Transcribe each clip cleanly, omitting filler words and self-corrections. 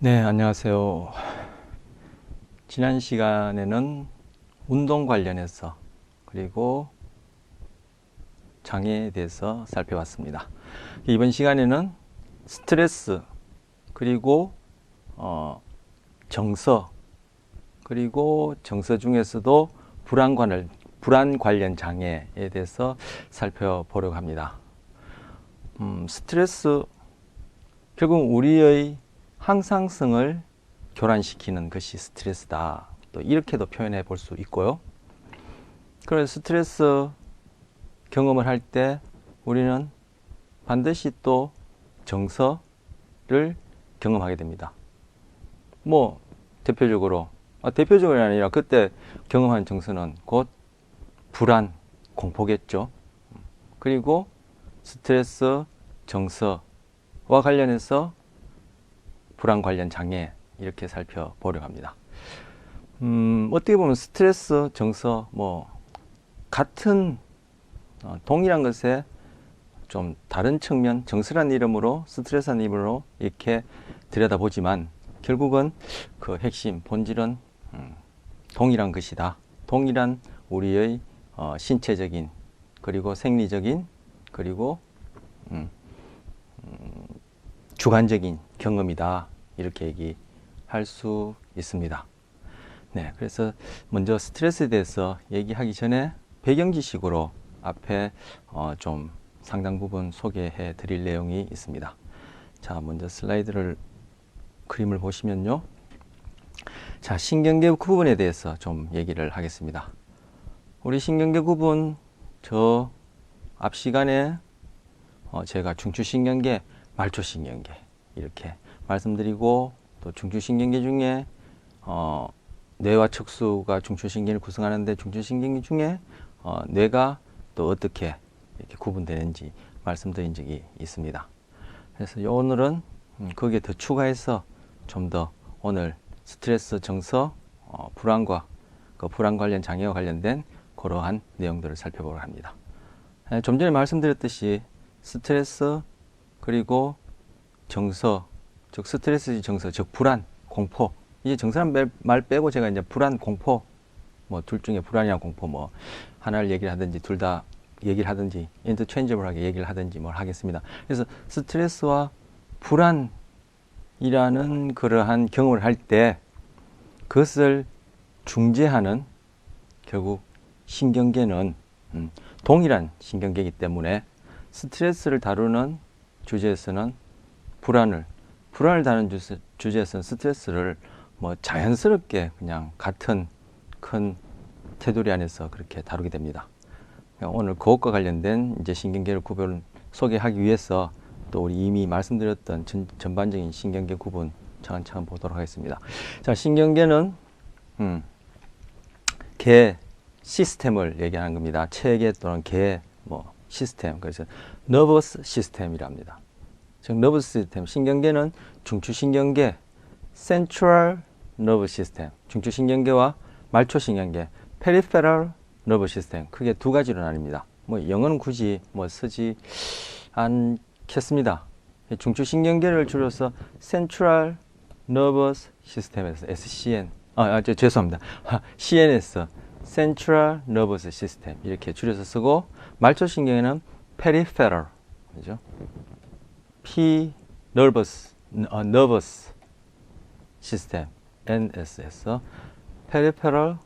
네, 안녕하세요. 지난 시간에는 운동 관련해서 그리고 장애에 대해서 살펴봤습니다. 이번 시간에는 스트레스 그리고 정서 그리고 정서 중에서도 불안 관련 장애에 대해서 살펴보려고 합니다. 스트레스 결국 우리의 항상성을 교란시키는 것이 스트레스다. 또 이렇게도 표현해 볼 수 있고요. 그래서 스트레스 경험을 할 때 우리는 반드시 또 정서를 경험하게 됩니다. 뭐 대표적으로 아니라 그때 경험한 정서는 곧 불안, 공포겠죠. 그리고 스트레스, 정서와 관련해서 불안 관련 장애 이렇게 살펴보려고 합니다. 어떻게 보면 스트레스, 정서 같은 동일한 것에 좀 다른 측면, 정서란 이름으로 스트레스란 이름으로 이렇게 들여다보지만 결국은 그 핵심, 본질은 동일한 것이다. 동일한 우리의 신체적인 그리고 생리적인 그리고 주관적인 경험이다. 이렇게 얘기할 수 있습니다. 네, 그래서 먼저 스트레스에 대해서 얘기하기 전에 배경 지식으로 앞에 좀 상당 부분 소개해 드릴 내용이 있습니다. 자, 먼저 그림을 보시면요. 자, 신경계 구분에 대해서 좀 얘기를 하겠습니다. 우리 신경계 구분, 앞 시간에 제가 중추신경계, 말초신경계 이렇게 말씀드리고, 또 중추신경계 중에 뇌와 척수가 중추신경을 구성하는데 중추신경 중에 뇌가 또 어떻게 이렇게 구분되는지 말씀드린 적이 있습니다. 그래서 오늘은 거기에 더 추가해서 좀 더 오늘 스트레스, 정서, 불안과 그 불안 관련 장애와 관련된 그러한 내용들을 살펴보려 합니다. 좀 전에 말씀드렸듯이 스트레스 그리고 정서, 즉 스트레스, 정서, 즉 불안, 공포. 이제 정서란 말 빼고 제가 이제 불안, 공포, 둘 중에 불안이나 공포 하나를 얘기를 하든지 둘 다 얘기를 하든지 인터체인저블하게 얘기를 하든지 뭘 하겠습니다. 그래서 스트레스와 불안이라는 그러한 경험을 할 때 그것을 중재하는 결국 신경계는 동일한 신경계이기 때문에 스트레스를 다루는 주제에서는 불안을 다루는 주제에서는 스트레스를 자연스럽게 그냥 같은 큰 테두리 안에서 그렇게 다루게 됩니다. 오늘 그것과 관련된 이제 신경계를 소개하기 위해서 또 우리 이미 말씀드렸던 전반적인 신경계 구분 차근차근 보도록 하겠습니다. 자, 신경계는 계 시스템을 얘기하는 겁니다. 체계 또는 계 시스템. 그래서 nervous system이라 합니다. 즉 nervous system, 신경계는 중추신경계, central nervous system, 중추신경계와 말초신경계, peripheral nervous system. 크게 두 가지로 나뉩니다. 영어는 굳이 쓰지 않겠습니다. 중추신경계를 줄여서 central nervous system에서 SCN, 죄송합니다. CNS, central nervous system 이렇게 줄여서 쓰고, 말초신경에는 peripheral, 그죠? nervous system, NS에서 peripheral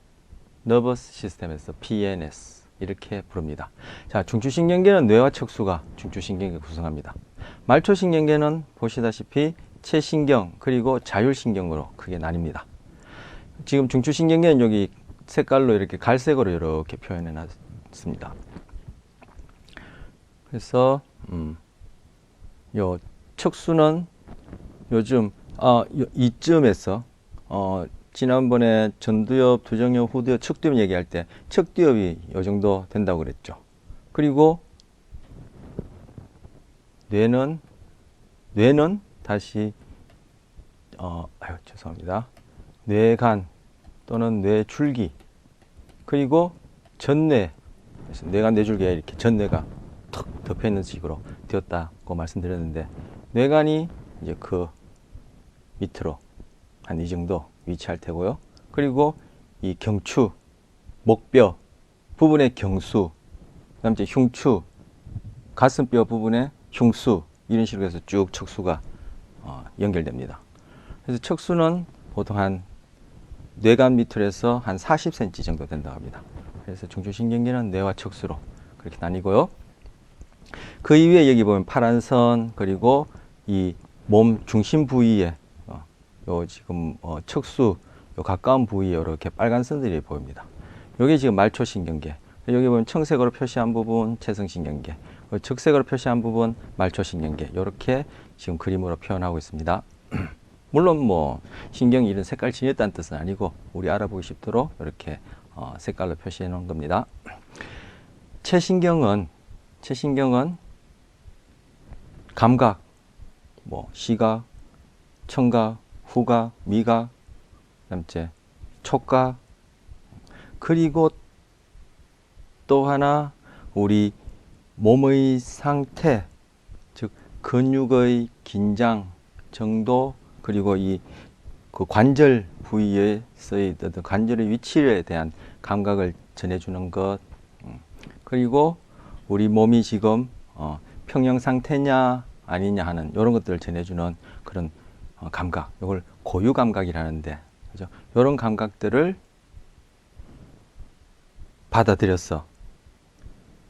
nervous system에서 PNS 이렇게 부릅니다. 자, 중추신경계는 뇌와 척수가 중추신경계 구성합니다. 말초신경계는 보시다시피 체신경 그리고 자율신경으로 크게 나뉩니다. 지금 중추신경계는 여기 색깔로 이렇게 갈색으로 이렇게 표현해 놨습니다. 그래서 요 척수는 요즘 이쯤에서 지난번에 전두엽, 두정엽, 후두엽, 척두엽 얘기할 때 척두엽이 요 정도 된다고 그랬죠. 그리고 뇌는 다시 죄송합니다. 뇌간 또는 뇌줄기 그리고 전뇌, 뇌간 뇌줄기에 이렇게 전뇌가 턱 덮여 있는 식으로 되었다고 말씀드렸는데, 뇌간이 이제 그 밑으로 한 이 정도 위치할 테고요. 그리고 이 경추, 목뼈 부분의 경수, 그다음에 이제 흉추, 가슴뼈 부분의 흉수, 이런 식으로 해서 쭉 척수가 연결됩니다. 그래서 척수는 보통 한 뇌관 밑으로서 한 40cm 정도 된다고 합니다. 그래서 중추신경계는 뇌와 척수로 그렇게 나뉘고요. 그 이후에 여기 보면 파란 선, 그리고 이 몸 중심 부위에 요 지금 척수 요 가까운 부위에 이렇게 빨간 선들이 보입니다. 여기 지금 말초신경계, 여기 보면 청색으로 표시한 부분 채성신경계, 적색으로 표시한 부분 말초신경계, 이렇게 지금 그림으로 표현하고 있습니다. 물론 뭐 신경이 이런 색깔 지녔다는 뜻은 아니고 우리 알아보기 쉽도록 이렇게 색깔로 표시해 놓은 겁니다. 체신경은 감각, 뭐 시각, 청각, 후각, 미각, 그다음에 촉각, 그리고 또 하나 우리 몸의 상태, 즉 근육의 긴장 정도, 그리고 그 관절 부위에서의 어떤 관절의 위치에 대한 감각을 전해주는 것, 그리고 우리 몸이 지금 평형 상태냐 아니냐 하는 이런 것들을 전해주는 그런 감각, 이걸 고유 감각이라는데, 그죠? 이런 감각들을 받아들여서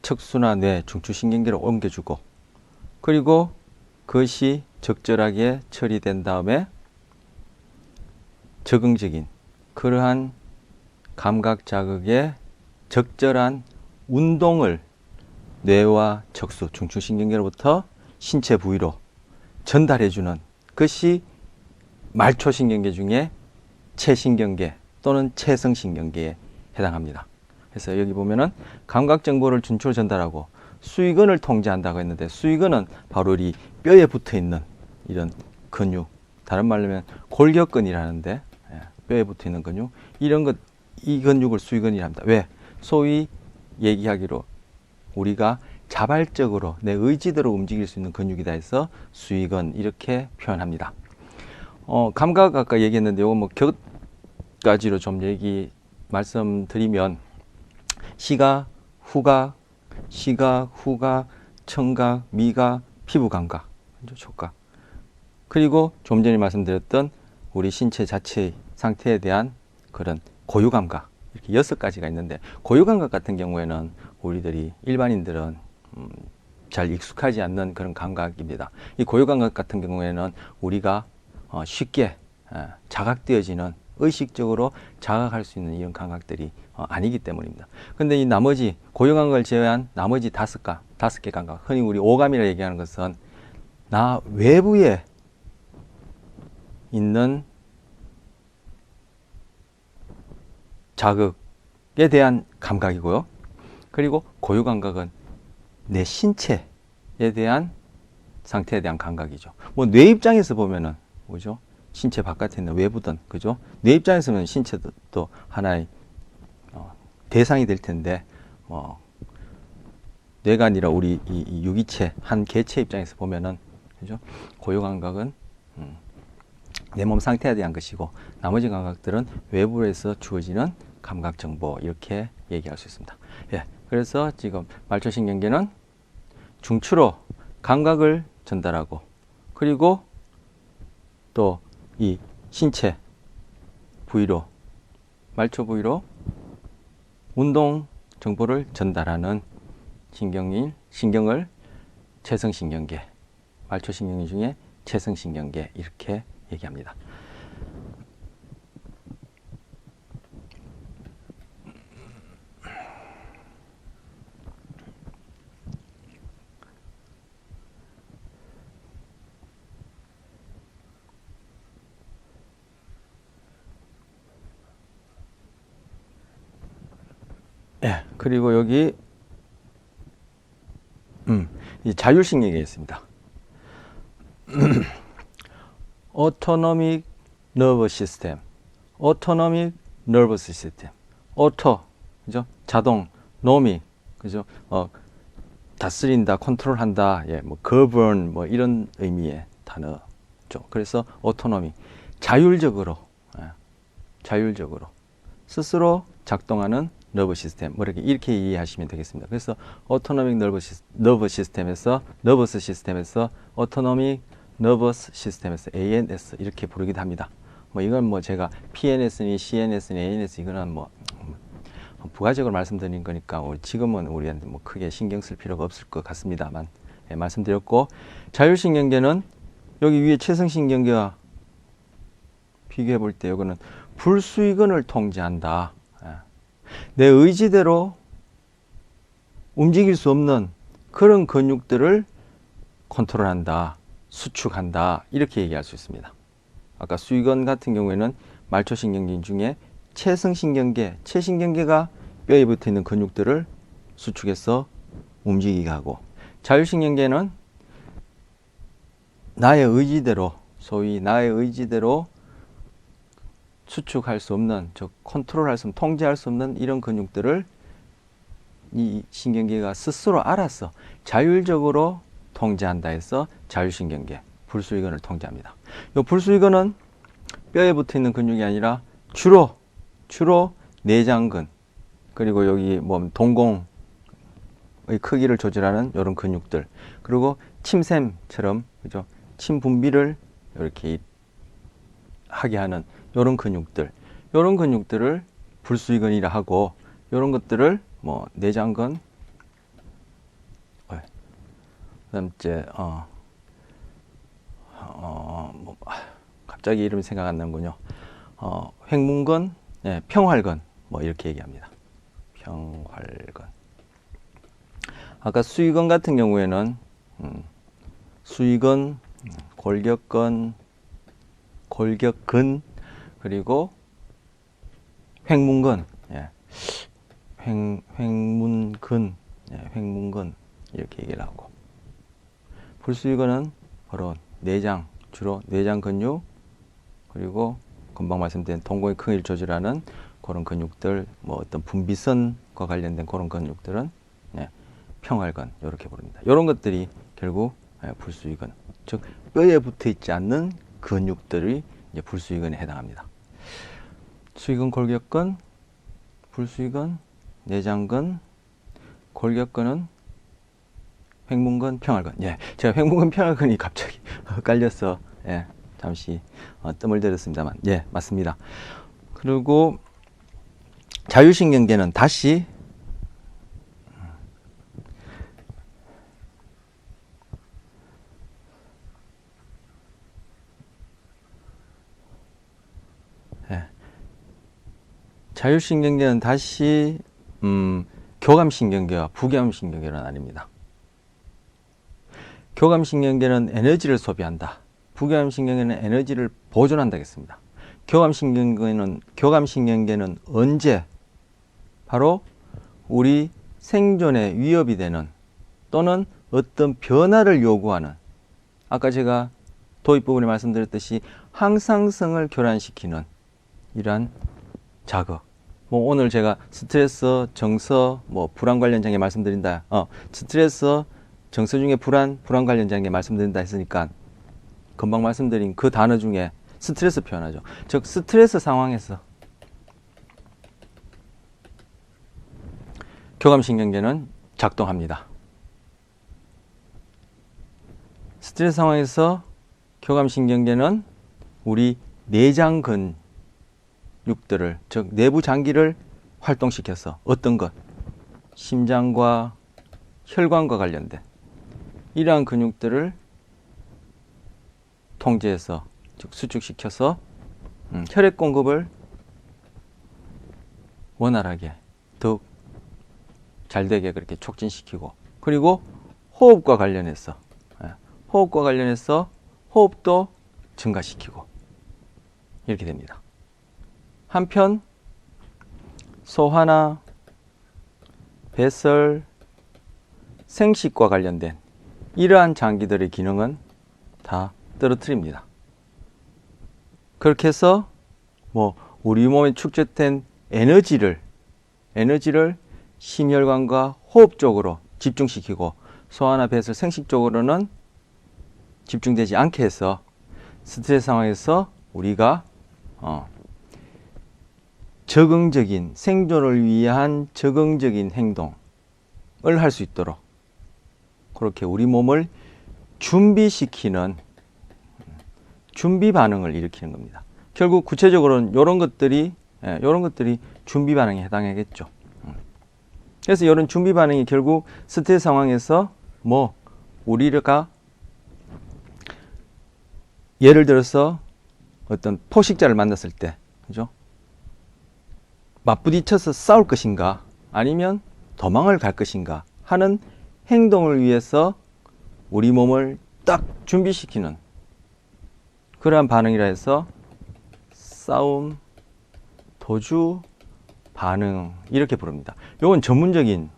척수나 뇌, 중추신경계로 옮겨주고, 그리고 그것이 적절하게 처리된 다음에 적응적인 그러한 감각 자극에 적절한 운동을 뇌와 척수, 중추신경계로부터 신체 부위로 전달해주는 것이 말초신경계 중에 체신경계 또는 체성신경계에 해당합니다. 그래서 여기 보면은 감각 정보를 중추로 전달하고 수의근을 통제한다고 했는데, 수의근은 바로 이 뼈에 붙어 있는 이런 근육, 다른 말로 하면 골격근이라는데, 뼈에 붙어 있는 근육, 이 근육을 수의근이라 합니다. 왜? 소위 얘기하기로 우리가 자발적으로 내 의지대로 움직일 수 있는 근육이다 해서 수의근 이렇게 표현합니다. 감각 아까 얘기했는데 요거 뭐 몇 가지로 좀 말씀드리면 시각, 후각, 청각, 미각, 피부 감각, 촉각, 그리고 좀 전에 말씀드렸던 우리 신체 자체의 상태에 대한 그런 고유 감각, 이렇게 6가지가 있는데, 고유 감각 같은 경우에는 우리들이 일반인들은 잘 익숙하지 않는 그런 감각입니다. 이 고유 감각 같은 경우에는 우리가 쉽게 자각되어지는, 의식적으로 자각할 수 있는 이런 감각들이 아니기 때문입니다. 근데 이 나머지 고유 감각을 제외한 나머지 5개 감각, 흔히 우리 오감이라 얘기하는 것은 나 외부에 있는 자극에 대한 감각이고요. 그리고 고유 감각은 내 신체에 대한 상태에 대한 감각이죠. 뭐 뇌 입장에서 보면은 뭐죠? 신체 바깥에 있는 외부든, 그죠? 뇌 입장에서는 신체도 또 하나의 대상이 될 텐데, 뇌가 아니라 우리 이 유기체 한 개체 입장에서 보면은, 그죠? 고유 감각은 내 몸 상태에 대한 것이고, 나머지 감각들은 외부에서 주어지는 감각 정보, 이렇게 얘기할 수 있습니다. 예, 그래서 지금 말초신경계는 중추로 감각을 전달하고, 그리고 또 이 신체 부위로, 말초 부위로 운동 정보를 전달하는 신경을 체성신경계, 말초신경계 중에 체성신경계 이렇게 얘기합니다. 예, 그리고 여기 이 자율신경계가 있습니다. Autonomic Nervous System, Autonomic Nervous System, Auto, 그죠? 자동, Nomic, 그죠? 다스린다, 컨트롤한다, 예, 뭐 govern, 뭐 이런 의미의 단어죠. 그래서 Autonomic, 자율적으로 자율적으로 스스로 작동하는 너브 시스템, 뭐 이렇게 이해하시면 되겠습니다. 그래서 오토노믹 너버스 시스템에서 오토노믹 너버스 시스템에서 ANS 이렇게 부르기도 합니다. 뭐 이건 뭐 제가 PNS니 CNS니 ANS 이거는 뭐 부가적으로 말씀드린 거니까 지금은 우리한테 뭐 크게 신경 쓸 필요가 없을 것 같습니다만, 예, 말씀드렸고, 자율신경계는 여기 위에 체성신경계와 비교해 볼 때 이거는 불수의근을 통제한다. 예. 내 의지대로 움직일 수 없는 그런 근육들을 컨트롤한다, 수축한다, 이렇게 얘기할 수 있습니다. 아까 수의근 같은 경우에는 말초신경계 중에 체성신경계, 체신경계가 뼈에 붙어 있는 근육들을 수축해서 움직이게 하고, 자율신경계는 나의 의지대로, 소위 나의 의지대로 수축할 수 없는, 즉 컨트롤할 수 없는, 통제할 수 없는 이런 근육들을 이 신경계가 스스로 알아서 자율적으로 통제한다 해서 자율신경계, 불수의근을 통제합니다. 이 불수의근은 뼈에 붙어 있는 근육이 아니라 주로 내장근, 그리고 여기 뭐 동공의 크기를 조절하는 이런 근육들, 그리고 침샘처럼, 그죠? 침 분비를 이렇게 하게 하는 이런 근육들을 불수의근이라 하고, 이런 것들을 뭐 내장근, 그다음 이제 뭐 갑자기 이름이 생각 안 나는군요. 횡문근, 예, 평활근, 뭐 이렇게 얘기합니다. 평활근. 아까 수의근 같은 경우에는 수의근, 골격근, 그리고 횡문근, 예, 횡문근, 예, 횡문근 이렇게 얘기를 하고, 불수의근은 바로 내장, 주로 내장 근육, 그리고 금방 말씀드린 동공의 크기를 조절하는 그런 근육들, 뭐 어떤 분비선과 관련된 그런 근육들은, 예, 평활근 이렇게 부릅니다. 이런 것들이 결국, 예, 불수의근, 즉 뼈에 붙어 있지 않는 근육들이 이제 불수의근에 해당합니다. 수의근, 골격근, 불수의근, 내장근, 골격근은 횡문근, 평활근. 예, 제가 횡문근, 평활근이 갑자기 헷갈려서, 예, 잠시 뜸을 들였습니다만, 예, 맞습니다. 그리고 자율신경계는 다시 자율신경계는 다시 교감신경계와 부교감신경계로 나뉩니다. 교감신경계는 에너지를 소비한다. 부교감신경계는 에너지를 보존한다 겠습니다. 교감신경계는 언제? 바로 우리 생존에 위협이 되는, 또는 어떤 변화를 요구하는, 아까 제가 도입 부분에 말씀드렸듯이 항상성을 교란시키는 이러한 자극. 뭐 오늘 제가 스트레스, 정서, 뭐 불안 관련 장애 말씀드린다. 스트레스, 정서 중에 불안 관련 장애 말씀드린다 했으니까 금방 말씀드린 그 단어 중에 스트레스 표현하죠. 즉 스트레스 상황에서 교감신경계는 작동합니다. 스트레스 상황에서 교감신경계는 우리 내장 근육들을, 즉 내부 장기를 활동시켜서 어떤 것, 심장과 혈관과 관련된 이러한 근육들을 통제해서, 즉 수축시켜서 혈액 공급을 원활하게 더욱 잘 되게 그렇게 촉진시키고, 그리고 호흡과 관련해서 호흡도 증가시키고 이렇게 됩니다. 한편 소화나 배설, 생식과 관련된 이러한 장기들의 기능은 다 떨어뜨립니다. 그렇게 해서 뭐 우리 몸에 축적된 에너지를 심혈관과 호흡 쪽으로 집중시키고, 소화나 배설, 생식 쪽으로는 집중되지 않게 해서 스트레스 상황에서 우리가 적응적인 생존을 위한 적응적인 행동을 할 수 있도록 그렇게 우리 몸을 준비시키는 준비 반응을 일으키는 겁니다. 결국 구체적으로는 이런 것들이 준비 반응에 해당하겠죠. 그래서 이런 준비 반응이 결국 스트레스 상황에서 우리가 예를 들어서 어떤 포식자를 만났을 때, 그죠? 맞부딪혀서 싸울 것인가, 아니면 도망을 갈 것인가 하는 행동을 위해서 우리 몸을 딱 준비시키는 그러한 반응이라 해서 싸움, 도주, 반응 이렇게 부릅니다. 이건 전문적인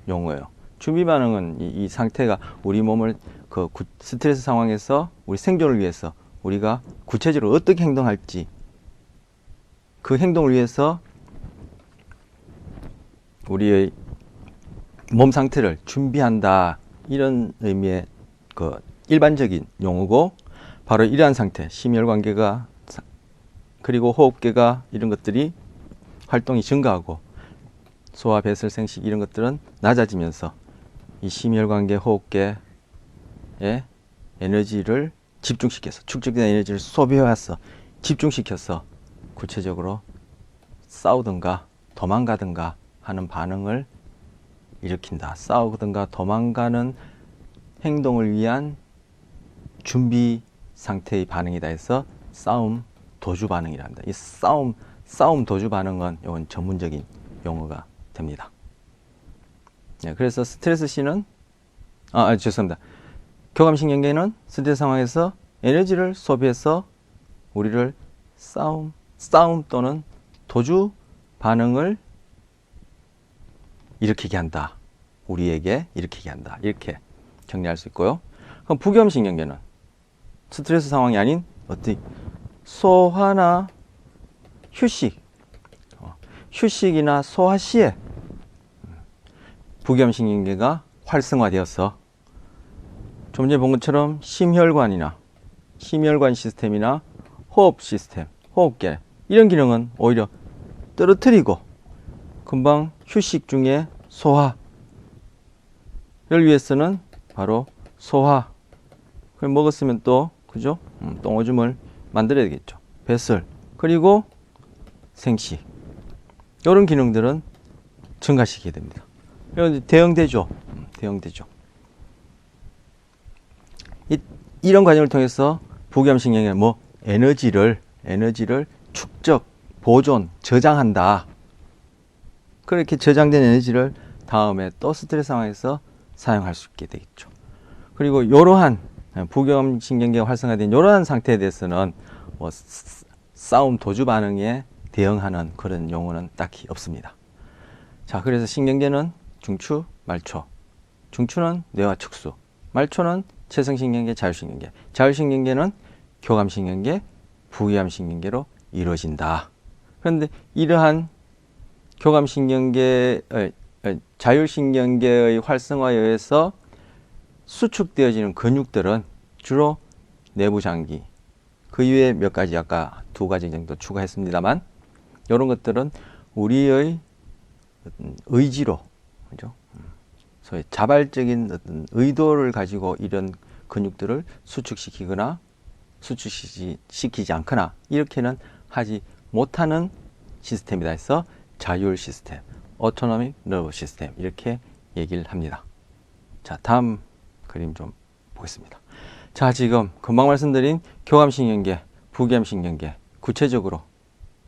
용어예요. 준비 반응은 이 상태가 우리 몸을 그 스트레스 상황에서 우리 생존을 위해서 우리가 구체적으로 어떻게 행동할지 그 행동을 위해서 우리의 몸 상태를 준비한다 이런 의미의 그 일반적인 용어고 바로 이러한 상태 심혈관계가 그리고 호흡계가 이런 것들이 활동이 증가하고 소화, 배설, 생식 이런 것들은 낮아지면서 이 심혈관계, 호흡계에 에너지를 집중시켜서 축적된 에너지를 소비해와서 집중시켜서 구체적으로 싸우든가 도망가든가 하는 반응을 일으킨다. 싸우든가 도망가는 행동을 위한 준비 상태의 반응이다 해서 싸움, 도주 반응이란다. 이 싸움 도주 반응은 이건 전문적인 용어가 됩니다. 네, 그래서 스트레스 C는 죄송합니다. 교감신경계는 스트레스 상황에서 에너지를 소비해서 우리를 싸움 또는 도주 반응을 일으키게 한다. 우리에게 일으키게 한다. 이렇게 정리할 수 있고요. 그럼 부교감신경계는 스트레스 상황이 아닌 어떤 소화나 휴식이나 소화 시에 부교감신경계가 활성화되어서 좀 전에 본 것처럼 심혈관 시스템이나 호흡 시스템, 호흡계 이런 기능은 오히려 떨어뜨리고 금방 휴식 중에 소화를 위해서는 바로 소화 그럼 먹었으면 또 그죠? 똥오줌을 만들어야 되겠죠. 배설 그리고 생식 이런 기능들은 증가시키게 됩니다. 이런 대응되죠. 이런 과정을 통해서 부교감신경에 에너지를 축적, 보존, 저장한다. 그렇게 저장된 에너지를 다음에 또 스트레스 상황에서 사용할 수 있게 되겠죠. 그리고 이러한 부교감신경계가 활성화된 이러한 상태에 대해서는 싸움 도주 반응에 대응하는 그런 용어는 딱히 없습니다. 자, 그래서 신경계는 중추, 말초. 중추는 뇌와 척수. 말초는 체성신경계, 자율신경계. 자율신경계는 교감신경계, 부교감신경계로 이루어진다. 그런데 이러한 자율신경계의 활성화에 의해서 수축되어지는 근육들은 주로 내부장기, 그 이외에 몇 가지 아까 2가지 정도 추가했습니다만 이런 것들은 우리의 의지로 그죠? 소위 자발적인 어떤 의도를 가지고 이런 근육들을 수축시키거나 수축시키지 않거나 이렇게는 하지 못하는 시스템이다 해서 자율 시스템, autonomic nerve system 이렇게 얘기를 합니다. 자, 다음 그림 좀 보겠습니다. 자, 지금 금방 말씀드린 교감신경계, 부교감신경계 구체적으로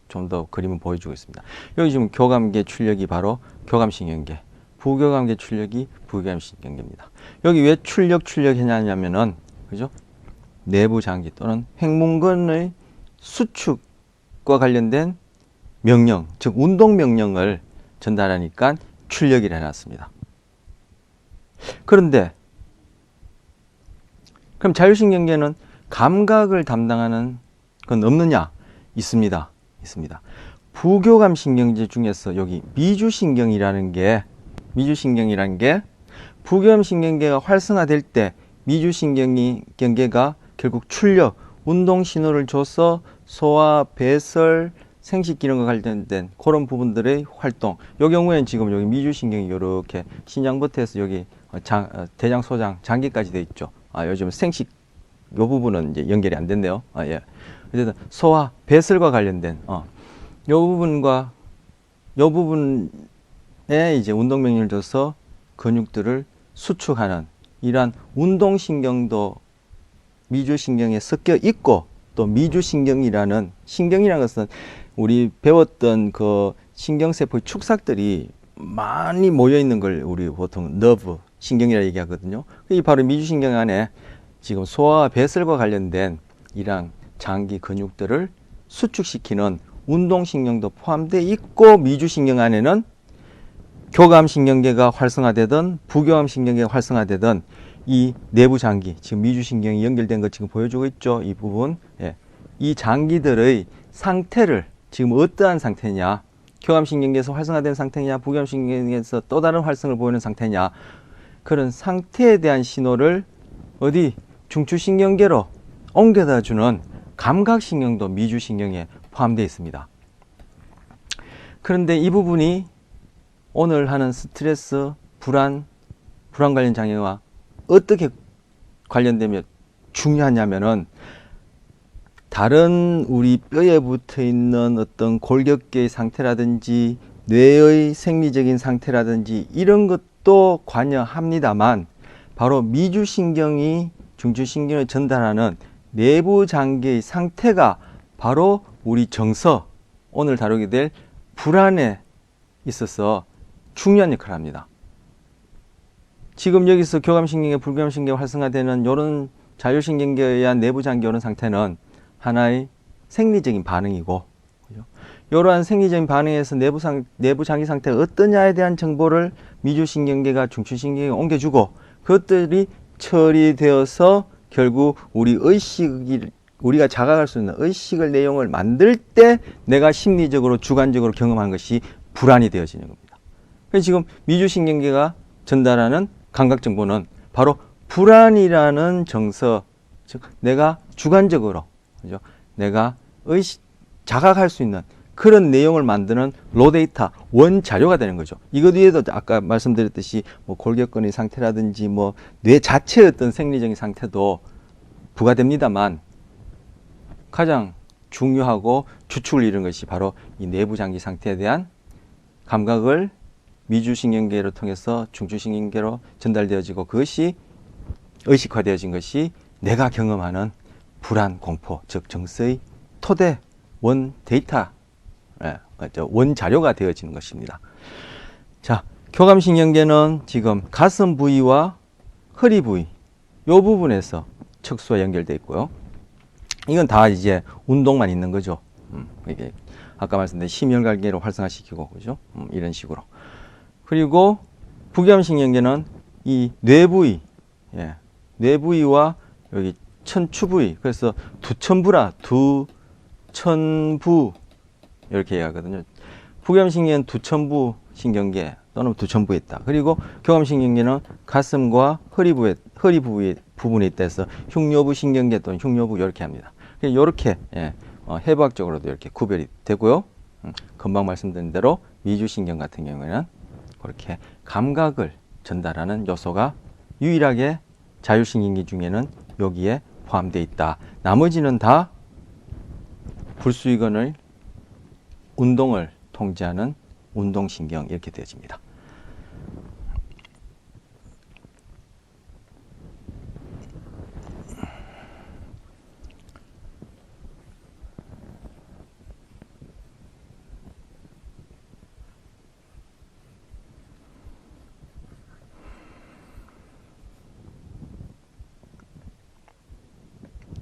좀 더 그림을 보여주고 있습니다. 여기 지금 교감계 출력이 바로 교감신경계, 부교감계 출력이 부교감신경계입니다. 여기 왜 출력했냐면은 그죠? 내부 장기 또는 횡문근의 수축과 관련된 명령, 즉 운동 명령을 전달하니까 출력을 해놨습니다. 그런데 그럼 자율신경계는 감각을 담당하는 건 없느냐? 있습니다. 부교감신경제 중에서 여기 미주신경이라는 게 부교감신경계가 활성화될 때 미주신경계가 결국 출력, 운동 신호를 줘서 소화, 배설, 생식 기능과 관련된 그런 부분들의 활동. 요 경우에는 지금 여기 미주신경이 이렇게 신장부터 해서 여기 대장, 소장, 장기까지 돼 있죠. 요즘 생식 요 부분은 이제 연결이 안 됐네요. 예. 어쨌든 소화, 배설과 관련된 요 부분과 요 부분에 이제 운동 명령을 줘서 근육들을 수축하는 이러한 운동신경도 미주신경에 섞여 있고, 또 미주신경이라는, 신경이라는 것은 우리 배웠던 그 신경세포의 축삭들이 많이 모여 있는 걸 우리 보통 너브 신경이라 얘기하거든요. 이 바로 미주신경 안에 지금 소화와 배설과 관련된 이러한 장기 근육들을 수축시키는 운동신경도 포함되어 있고, 미주신경 안에는 교감신경계가 활성화되든 부교감신경계가 활성화되든 이 내부 장기, 지금 미주신경이 연결된 것 지금 보여주고 있죠. 이 부분. 예. 이 장기들의 상태를 지금 어떠한 상태냐, 교감신경계에서 활성화된 상태냐, 부교감신경계에서 또 다른 활성을 보이는 상태냐, 그런 상태에 대한 신호를 어디 중추신경계로 옮겨다 주는 감각신경도 미주신경에 포함되어 있습니다. 그런데 이 부분이 오늘 하는 스트레스, 불안 관련 장애와 어떻게 관련되며 중요하냐면은, 다른 우리 뼈에 붙어 있는 어떤 골격계의 상태라든지 뇌의 생리적인 상태라든지 이런 것도 관여합니다만, 바로 미주신경이 중추신경을 전달하는 내부 장기의 상태가 바로 우리 정서, 오늘 다루게 될 불안에 있어서 중요한 역할을 합니다. 지금 여기서 교감신경과 불교감신경 활성화되는 이런 자율신경계에 의한 내부 장기 이런 상태는 하나의 생리적인 반응이고, 이러한 생리적인 반응에서 내부 장기 상태가 어떠냐에 대한 정보를 미주신경계가 중추신경에 옮겨주고, 그것들이 처리되어서 결국 우리 의식이, 우리가 자각할 수 있는 의식을 내용을 만들 때 내가 심리적으로 주관적으로 경험한 것이 불안이 되어지는 겁니다. 그래서 지금 미주신경계가 전달하는 감각 정보는 바로 불안이라는 정서, 즉 내가 주관적으로, 그죠? 내가 자각할 수 있는 그런 내용을 만드는 로데이터, 원자료가 되는 거죠. 이것 위에도 아까 말씀드렸듯이 뭐 골격근의 상태라든지 뭐 뇌 자체의 어떤 생리적인 상태도 부과됩니다만, 가장 중요하고 주축을 이루는 것이 바로 이 내부 장기 상태에 대한 감각을 미주신경계를 통해서 중추신경계로 전달되어지고, 그것이 의식화되어진 것이 내가 경험하는 불안, 공포, 즉 정서의 토대, 원 데이터, 원 자료가 되어지는 것입니다. 자, 교감신경계는 지금 가슴 부위와 허리 부위, 이 부분에서 척수와 연결되어 있고요. 이건 다 이제 운동만 있는 거죠. 이게 아까 말씀드린 심혈관계를 활성화시키고, 그죠? 이런 식으로. 그리고 부교감신경계는 이 뇌부위, 뇌부위와 여기 천추 부위, 그래서 두천부라, 두천부 이렇게 얘기하거든요. 부교감신경계는 두천부 신경계 또는 두천부에 있다. 그리고 교감신경계는 가슴과 허리 부분에 있다 해서 흉요부 신경계 또는 흉요부 이렇게 합니다. 이렇게 해부학적으로도 이렇게 구별이 되고요. 금방 말씀드린 대로 미주신경 같은 경우에는 그렇게 감각을 전달하는 요소가 유일하게 자율신경계 중에는 여기에 포함되어 있다. 나머지는 다 불수의근의 운동을 통제하는 운동신경 이렇게 되어집니다.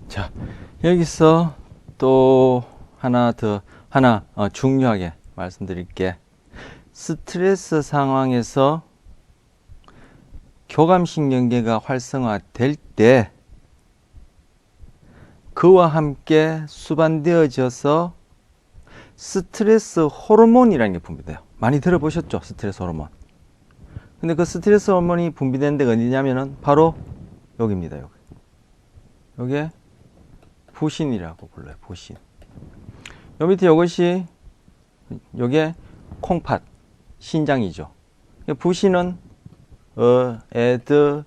자, 여기서 또 하나 중요하게 말씀드릴게. 스트레스 상황에서 교감신경계가 활성화될 때 그와 함께 수반되어져서 스트레스 호르몬이라는 게 분비돼요. 많이 들어보셨죠? 스트레스 호르몬. 근데 그 스트레스 호르몬이 분비되는 데가 어디냐면은 바로 여기입니다. 요게 부신이라고 불러요. 부신. 요 밑에 이것이 요게 콩팥, 신장이죠. 부신은 adrenal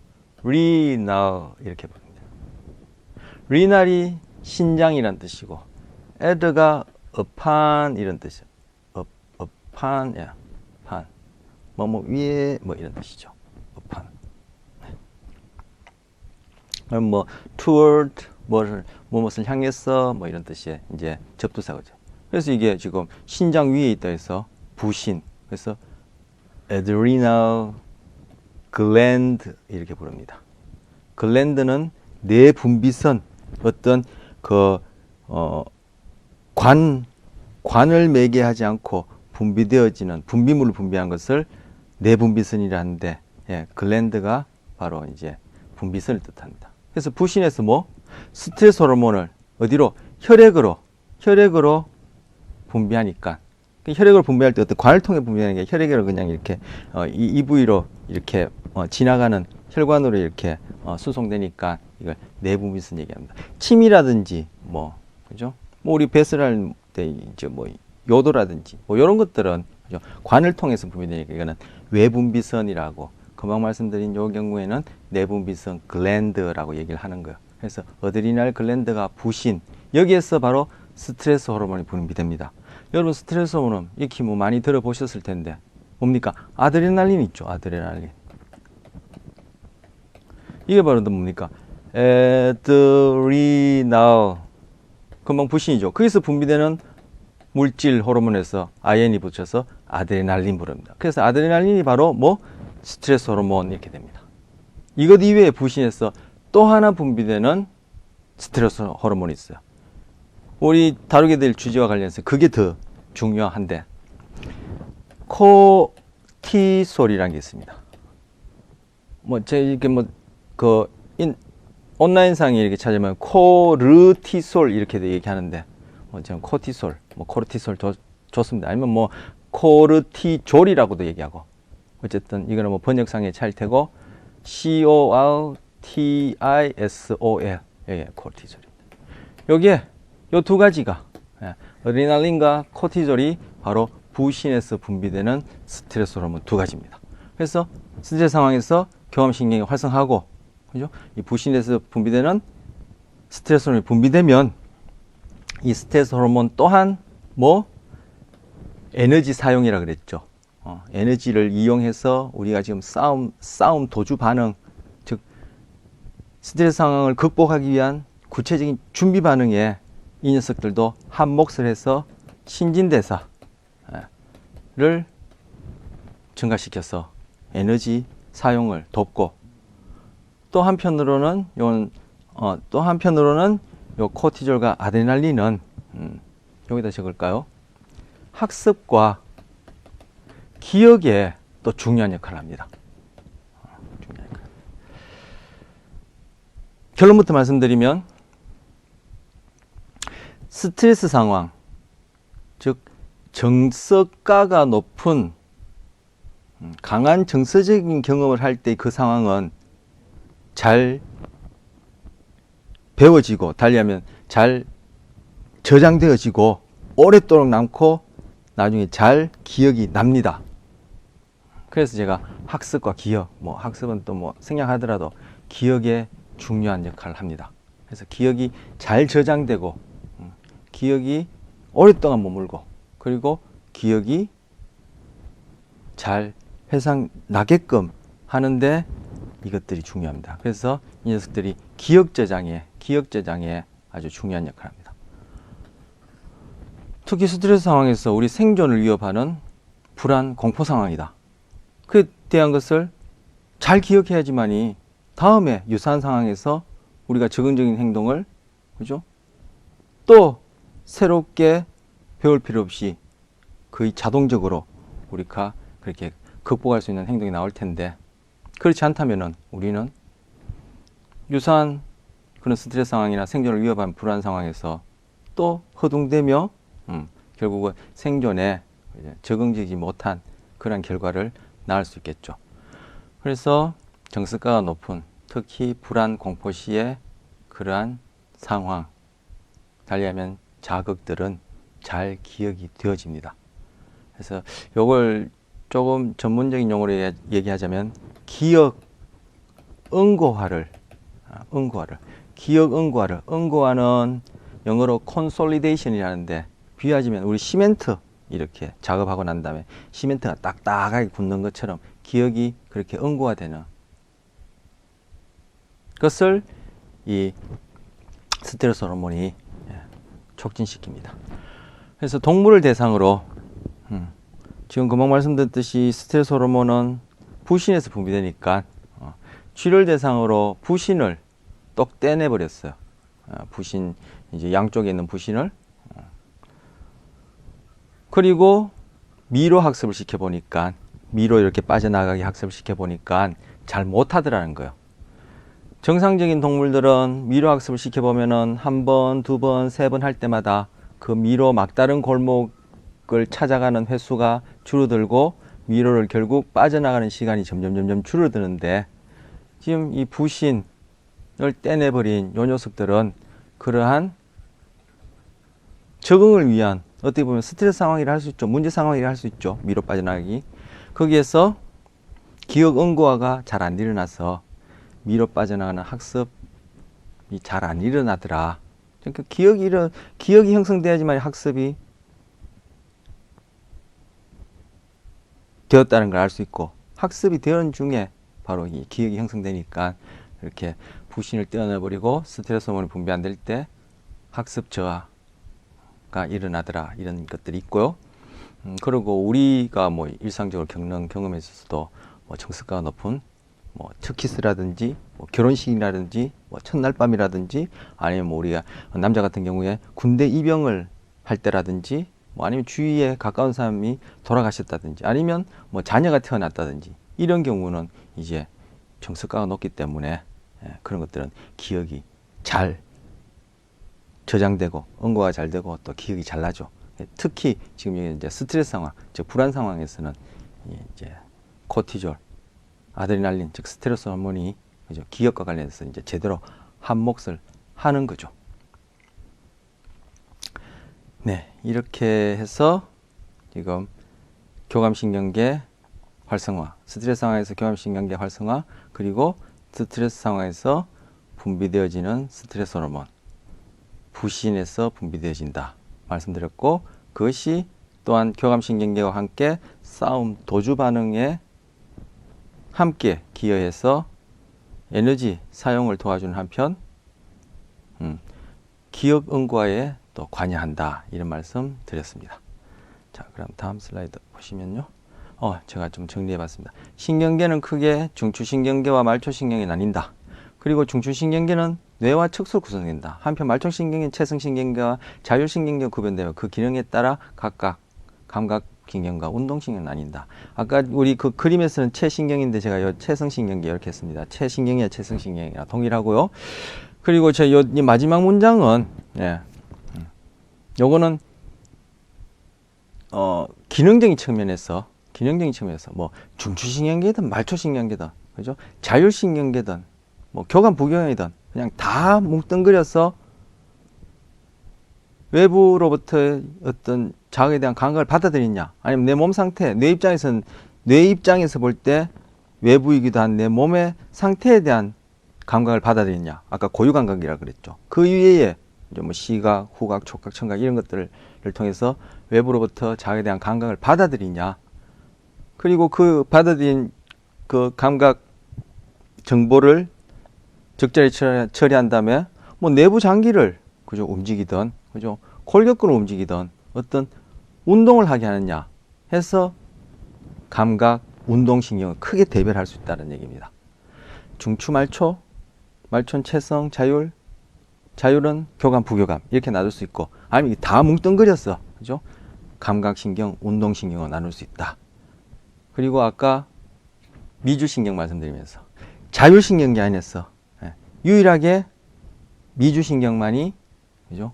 이렇게 부릅니다. renal이 신장이란 뜻이고 ad가 upon 이런 뜻이에요. upon, 야, upon. 뭐 위에 뭐 이런 뜻이죠. upon. 그럼 뭐 toward 무엇을 향해서 뭐 이런 뜻의 이제 접두사거죠. 그래서 이게 지금 신장 위에 있다 해서 부신. 그래서 adrenal gland 이렇게 부릅니다. 글랜드는 내분비선 어떤 관을 매개하지 않고 분비되어지는 분비물을 분비한 것을 내분비선이라 하는데, 예, 글랜드가 바로 이제 분비선을 뜻합니다. 그래서 부신에서 뭐 스트레스 호르몬을 어디로 혈액으로 분비하니까, 혈액을 분비할 때 어떤 관을 통해 분비하는 게 혈액으로 그냥 이렇게 이 부위로 이렇게 지나가는 혈관으로 이렇게 수송되니까 이걸 내분비선 얘기합니다. 침이라든지 뭐 그죠? 뭐 우리 배설할 때 이제 뭐 요도라든지 뭐 이런 것들은 그죠? 관을 통해서 분비되니까 이거는 외분비선이라고, 금방 말씀드린 요 경우에는 내분비선 글랜드라고 얘기를 하는 거예요. 그래서 어드리날 글랜드가 부신, 여기에서 바로 스트레스 호르몬이 분비됩니다. 여러분 스트레스 호르몬 익히 뭐 많이 들어보셨을 텐데 뭡니까? 아드레날린 있죠. 아드레날린. 이게 바로 뭡니까? adrenal. 금방 부신이죠. 거기서 분비되는 물질 호르몬에서 IN이 붙여서 아드레날린 부릅니다. 그래서 아드레날린이 바로 뭐 스트레스 호르몬 이렇게 됩니다. 이것 이외에 부신에서 또 하나 분비되는 스트레스 호르몬이 있어요. 우리 다루게 될 주제와 관련해서 그게 더 중요한데, 코티솔이라는 게 있습니다. 뭐 제 이렇게 온라인상에 이렇게 찾으면 코르티솔 이렇게 얘기하는데, 저는 코티솔, 뭐 코르티솔 좋습니다. 아니면 뭐 코르티졸이라고도 얘기하고, 어쨌든 이거는 뭐 번역상의 차일 테고, CORTISOL, 예, 코르티솔입니다. 여기에 요 두 가지가, 어드레날린과 코티졸이 바로 부신에서 분비되는 스트레스 호르몬 두 가지입니다. 그래서 스트레스 상황에서 교감신경이 활성하고, 그죠? 이 부신에서 분비되는 스트레스 호르몬이 분비되면 이 스트레스 호르몬 또한 뭐 에너지 사용이라 그랬죠. 에너지를 이용해서 우리가 지금 싸움 도주 반응, 즉 스트레스 상황을 극복하기 위한 구체적인 준비 반응에 이 녀석들도 한 몫을 해서 신진대사를 증가시켜서 에너지 사용을 돕고, 또 한편으로는 요 코티졸과 아드레날린은 여기다 적을까요? 학습과 기억에 또 중요한 역할을 합니다. 결론부터 말씀드리면 스트레스 상황, 즉 정서가가 높은 강한 정서적인 경험을 할 때 그 상황은 잘 배워지고, 달리하면 잘 저장되어지고 오랫도록 남고 나중에 잘 기억이 납니다. 그래서 제가 학습과 기억, 뭐 학습은 또 뭐 생략하더라도 기억에 중요한 역할을 합니다. 그래서 기억이 잘 저장되고, 기억이 오랫동안 머물고, 그리고 기억이 잘 회상나게끔 하는데 이것들이 중요합니다. 그래서 이 녀석들이 기억 저장에 아주 중요한 역할을 합니다. 특히 스트레스 상황에서 우리 생존을 위협하는 불안, 공포 상황이다. 그에 대한 것을 잘 기억해야지만이 다음에 유사한 상황에서 우리가 적응적인 행동을, 그죠? 또 새롭게 배울 필요 없이 거의 자동적으로 우리가 그렇게 극복할 수 있는 행동이 나올 텐데, 그렇지 않다면은 우리는 유사한 그런 스트레스 상황이나 생존을 위협한 불안 상황에서 또 허둥대며 결국은 생존에 적응되지 못한 그런 결과를 낳을 수 있겠죠. 그래서 정서가가 높은, 특히 불안, 공포 시의 그러한 상황, 달리하면 자극들은 잘 기억이 되어집니다. 그래서 요걸 조금 전문적인 용어로 얘기하자면 기억 응고화를 기억 응고화는 영어로 consolidation이라는데 비유하자면 우리 시멘트 이렇게 작업하고 난 다음에 시멘트가 딱딱하게 굳는 것처럼 기억이 그렇게 응고화되는 것을 이 스트레스 호르몬이 촉진시킵니다. 그래서 동물을 대상으로 지금 금방 말씀드렸듯이 스트레스 호르몬은 부신에서 분비되니까 쥐를 대상으로 부신을 똑 떼내버렸어요. 부신 이제 양쪽에 있는 부신을 그리고 미로 학습을 시켜보니까 미로 이렇게 빠져나가게 학습을 시켜보니까 잘 못하더라는 거예요. 정상적인 동물들은 미로 학습을 시켜보면은 한 번, 두 번, 세 번 할 때마다 그 미로 막다른 골목을 찾아가는 횟수가 줄어들고 미로를 결국 빠져나가는 시간이 점점 줄어드는데 지금 이 부신을 떼내버린 요 녀석들은 그러한 적응을 위한 어떻게 보면 스트레스 상황이라 할 수 있죠. 문제 상황이라 할 수 있죠. 미로 빠져나가기. 거기에서 기억 응고화가 잘 안 일어나서 미로 빠져나가는 학습이 잘 안 일어나더라. 그러니까 기억이 형성돼야지만 학습이 되었다는 걸 알 수 있고 학습이 되는 중에 바로 이 기억이 형성되니까 이렇게 부신을 떼어내버리고 스트레스 호르몬이 분비 안 될 때 학습 저하가 일어나더라 이런 것들이 있고요. 그리고 우리가 뭐 일상적으로 겪는 경험에 있어서도 뭐 정서가가 높은 뭐 첫 키스라든지 뭐 결혼식이라든지 뭐 첫날 밤이라든지 아니면 뭐 우리가 남자 같은 경우에 군대 입영을 할 때라든지 뭐 아니면 주위에 가까운 사람이 돌아가셨다든지 아니면 뭐 자녀가 태어났다든지 이런 경우는 이제 정서가가 높기 때문에 그런 것들은 기억이 잘 저장되고 응고가 잘 되고 또 기억이 잘 나죠. 특히 지금 이제 스트레스 상황, 즉 불안 상황에서는 이제 코티졸, 아드레날린, 즉 스트레스 호르몬이 그죠? 기억과 관련해서 이제 제대로 한 몫을 하는 거죠. 네, 이렇게 해서 지금 교감신경계 활성화, 스트레스 상황에서 교감신경계 활성화, 그리고 스트레스 상황에서 분비되어지는 스트레스 호르몬, 부신에서 분비되어진다 말씀드렸고, 그것이 또한 교감신경계와 함께 싸움, 도주 반응에 함께 기여해서 에너지 사용을 도와주는 한편 기억 응고화에 또 관여한다 이런 말씀 드렸습니다. 자, 그럼 다음 슬라이드 보시면요. 제가 좀 정리해 봤습니다. 신경계는 크게 중추신경계와 말초신경에 나뉜다. 그리고 중추신경계는 뇌와 척수로 구성된다. 한편 말초신경은 체성신경계와 자율신경계가 구별되며 그 기능에 따라 각각 감각신경과 운동신경이 나뉜다. 아까 우리 그 그림에서는 체신경인데 제가 요 체성신경계 이렇게 했습니다. 체신경이와 체성신경이랑 동일하고요. 그리고 제 요 마지막 문장은 요거는 기능적인 측면에서 뭐 중추신경계든 말초신경계든 그죠? 자율신경계든 뭐 교감 부경이든 그냥 다 뭉뚱그려서 외부로부터 어떤 자극에 대한 감각을 받아들이냐, 아니면 내 몸 상태, 뇌 입장에서 볼 때 외부이기도 한 내 몸의 상태에 대한 감각을 받아들이냐. 아까 고유 감각이라 그랬죠. 그 이외에 이제 뭐 시각, 후각, 촉각, 청각 이런 것들을 통해서 외부로부터 자극에 대한 감각을 받아들이냐. 그리고 그 받아들인 그 감각 정보를 적절히 처리한 다음에 뭐 내부 장기를 그죠 움직이든 그죠 골격근을 움직이든 어떤 운동을 하게 하느냐 해서 감각, 운동신경을 크게 대별할 수 있다는 얘기입니다. 중추, 말초, 말초는 체성, 자율은 교감, 부교감 이렇게 나눌 수 있고 아니면 다 뭉뚱그렸어 그죠 감각신경, 운동신경을 나눌 수 있다. 그리고 아까 미주신경 말씀드리면서 자율신경계 안에서 유일하게 미주신경만이 그죠?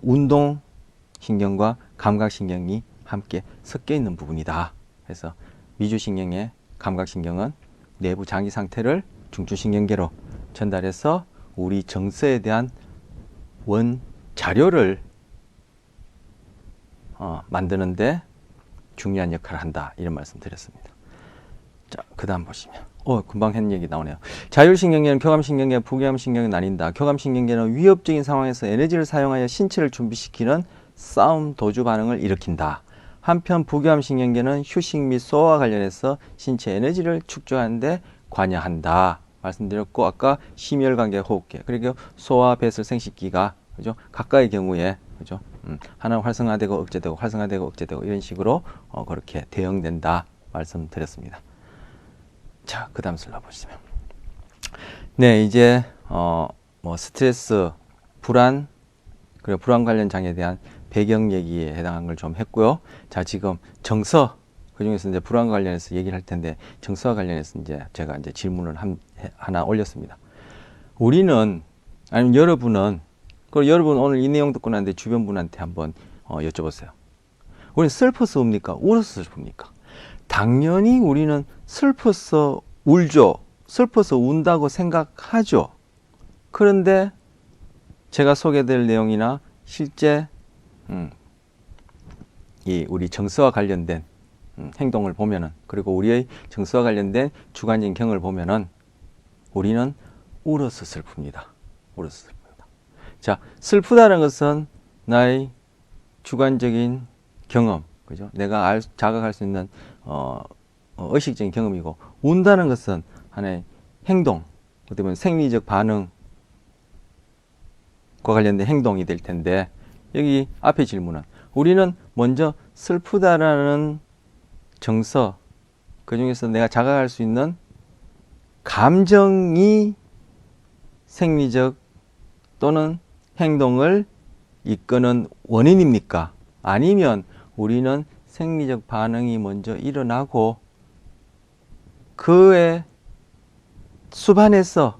운동신경과 감각신경이 함께 섞여 있는 부분이다. 그래서 미주신경의 감각신경은 내부 장기 상태를 중추신경계로 전달해서 우리 정서에 대한 원자료를 만드는데 중요한 역할을 한다. 이런 말씀 드렸습니다. 자, 그 다음 보시면 금방 했는 얘기 나오네요. 자율신경계는 교감신경계와 부교감신경에 나뉜다. 교감신경계는 위협적인 상황에서 에너지를 사용하여 신체를 준비시키는 싸움 도주 반응을 일으킨다. 한편 부교감신경계는 휴식 및 소화와 관련해서 신체 에너지를 축적하는 데 관여한다. 말씀드렸고, 아까 심혈관계 호흡계, 그리고 소화 배설 생식기가, 그죠? 각각의 경우에, 그죠? 하나는 활성화되고 억제되고 활성화되고 억제되고 이런 식으로 그렇게 대응된다 말씀드렸습니다. 자, 그 다음 슬라이드 보시면, 네, 이제 뭐 스트레스, 불안, 그리고 불안 관련 장애에 대한 배경 얘기에 해당한 걸 좀 했고요. 자, 지금 정서, 그 중에서 이제 불안 관련해서 얘기를 할 텐데, 정서와 관련해서 이제 제가 이제 질문을 하나 올렸습니다. 우리는, 아니면 여러분은, 그리고 여러분 오늘 이 내용 듣고 났는데 주변 분한테 한번 여쭤보세요. 우리는 슬퍼서 웁니까? 울어서 슬픕니까? 당연히 우리는 슬퍼서 울죠. 슬퍼서 운다고 생각하죠. 그런데 제가 소개될 내용이나 실제 이 우리 정서와 관련된 행동을 보면은, 그리고 우리의 정서와 관련된 주관적인 경험을 보면은 우리는 울어서 슬픕니다. 울어서 슬픕니다. 자, 슬프다는 것은 나의 주관적인 경험, 그죠? 내가 자각할 수 있는 의식적인 경험이고, 운다는 것은 하나의 행동, 어떻게 보면 생리적 반응과 관련된 행동이 될 텐데, 여기 앞에 질문은 우리는 먼저 슬프다라는 정서, 그 중에서 내가 자각할 수 있는 감정이 생리적 또는 행동을 이끄는 원인입니까? 아니면 우리는 생리적 반응이 먼저 일어나고 그의 수반에서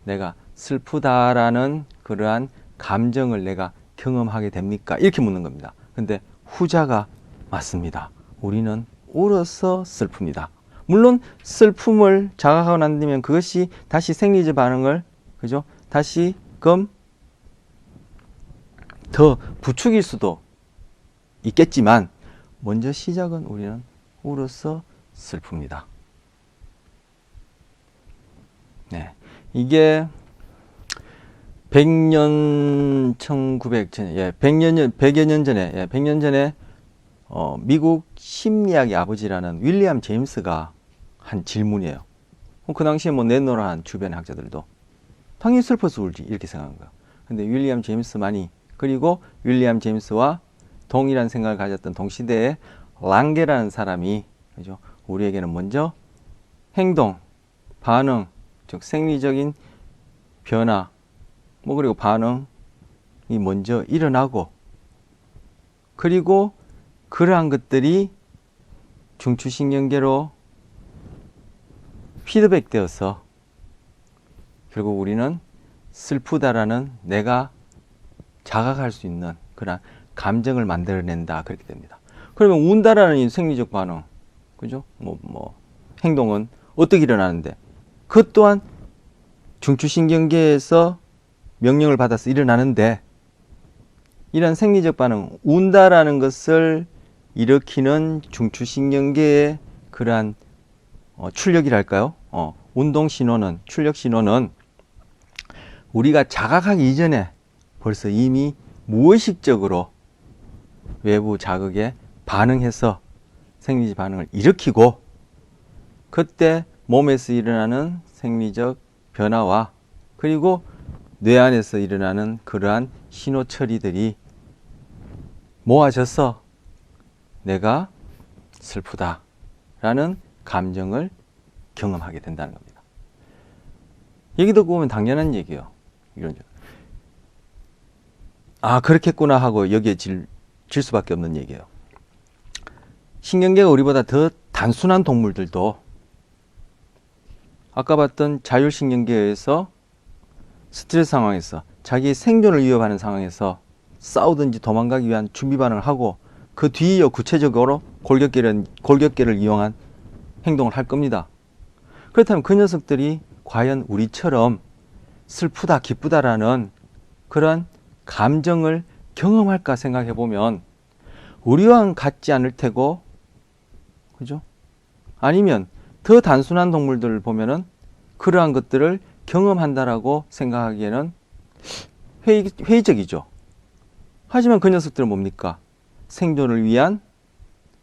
내가 슬프다라는 그러한 감정을 내가 경험하게 됩니까? 이렇게 묻는 겁니다. 근데 후자가 맞습니다. 우리는 울어서 슬픕니다. 물론 슬픔을 자각하고 난 뒤면 그것이 다시 생리적 반응을, 그죠? 다시금 더 부추길 수도 있겠지만, 먼저 시작은 우리는 울어서 슬픕니다. 네, 이게 100년, 100여 년 전에 미국 심리학의 아버지라는 윌리엄 제임스가 한 질문이에요. 그 당시에 뭐 내노라한 주변의 학자들도 당연히 슬퍼서 울지 이렇게 생각한 거예요. 근데 윌리엄 제임스만이, 그리고 윌리엄 제임스와 동일한 생각을 가졌던 동시대의 랑게라는 사람이, 그죠? 우리에게는 먼저 행동, 반응, 즉 생리적인 변화, 뭐 그리고 반응이 먼저 일어나고, 그리고 그러한 것들이 중추신경계로 피드백되어서 결국 우리는 슬프다라는 내가 자각할 수 있는 그런 감정을 만들어낸다, 그렇게 됩니다. 그러면 운다라는 이 생리적 반응, 그죠? 행동은 어떻게 일어나는데, 그것 또한 중추신경계에서 명령을 받아서 일어나는데, 이런 생리적 반응, 운다라는 것을 일으키는 중추신경계의 그러한 출력이랄까요? 운동 신호는, 출력 신호는 우리가 자각하기 이전에 벌써 이미 무의식적으로 외부 자극에 반응해서 생리적 반응을 일으키고, 그때 몸에서 일어나는 생리적 변화와 그리고 뇌 안에서 일어나는 그러한 신호 처리들이 모아져서 내가 슬프다라는 감정을 경험하게 된다는 겁니다. 얘기 듣고 보면 당연한 얘기예요. 이런, 그렇겠구나 하고 여기에 질 수밖에 없는 얘기예요. 신경계가 우리보다 더 단순한 동물들도 아까 봤던 자율신경계에서 스트레스 상황에서 자기의 생존을 위협하는 상황에서 싸우든지 도망가기 위한 준비 반응을 하고, 그 뒤에 구체적으로 골격계를 이용한 행동을 할 겁니다. 그렇다면 그 녀석들이 과연 우리처럼 슬프다, 기쁘다라는 그런 감정을 경험할까 생각해 보면 우리와는 같지 않을 테고, 그죠? 아니면 더 단순한 동물들을 보면은 그러한 것들을 경험한다라고 생각하기에는 회의적이죠. 하지만 그 녀석들은 뭡니까? 생존을 위한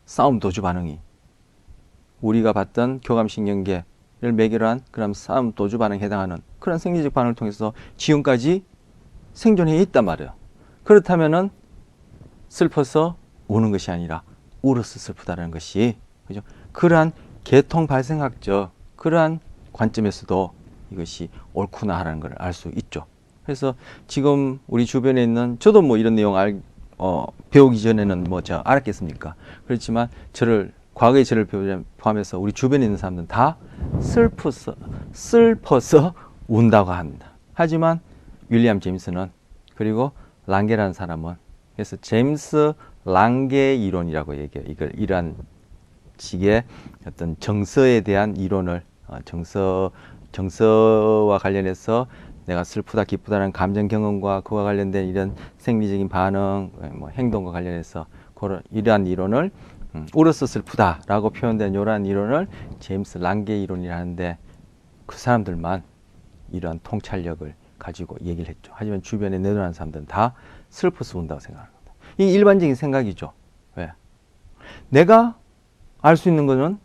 싸움 도주 반응이 우리가 봤던 교감신경계를 매개로 한 그런 싸움 도주 반응에 해당하는 그런 생리적 반응을 통해서 지금까지 생존해 있단 말이에요. 그렇다면은 슬퍼서 우는 것이 아니라 울어서 슬프다는 것이, 그죠? 그러한 계통 발생학적 그러한 관점에서도 이것이 옳구나라는 걸 알 수 있죠. 그래서 지금 우리 주변에 있는, 저도 뭐 이런 내용 배우기 전에는 뭐 제가 알았겠습니까? 그렇지만 과거의 저를 포함해서 우리 주변에 있는 사람들은 다 슬퍼서 운다고 합니다. 하지만 윌리엄 제임스는, 그리고 랑게라는 사람은, 그래서 제임스 랑게 이론이라고 얘기해요. 이러한 식의 어떤 정서에 대한 이론을, 정서와 관련해서 내가 슬프다 기쁘다는 감정 경험과 그와 관련된 이런 생리적인 반응, 뭐 행동과 관련해서 이러한 이론을 울어서 슬프다라고 표현된 이러한 이론을 제임스 랑게 이론이라는데, 그 사람들만 이러한 통찰력을 가지고 얘기를 했죠. 하지만 주변에 내놓은 사람들은 다 슬퍼서 운다고 생각합니다. 이 일반적인 생각이죠. 왜? 내가 알 수 있는 것은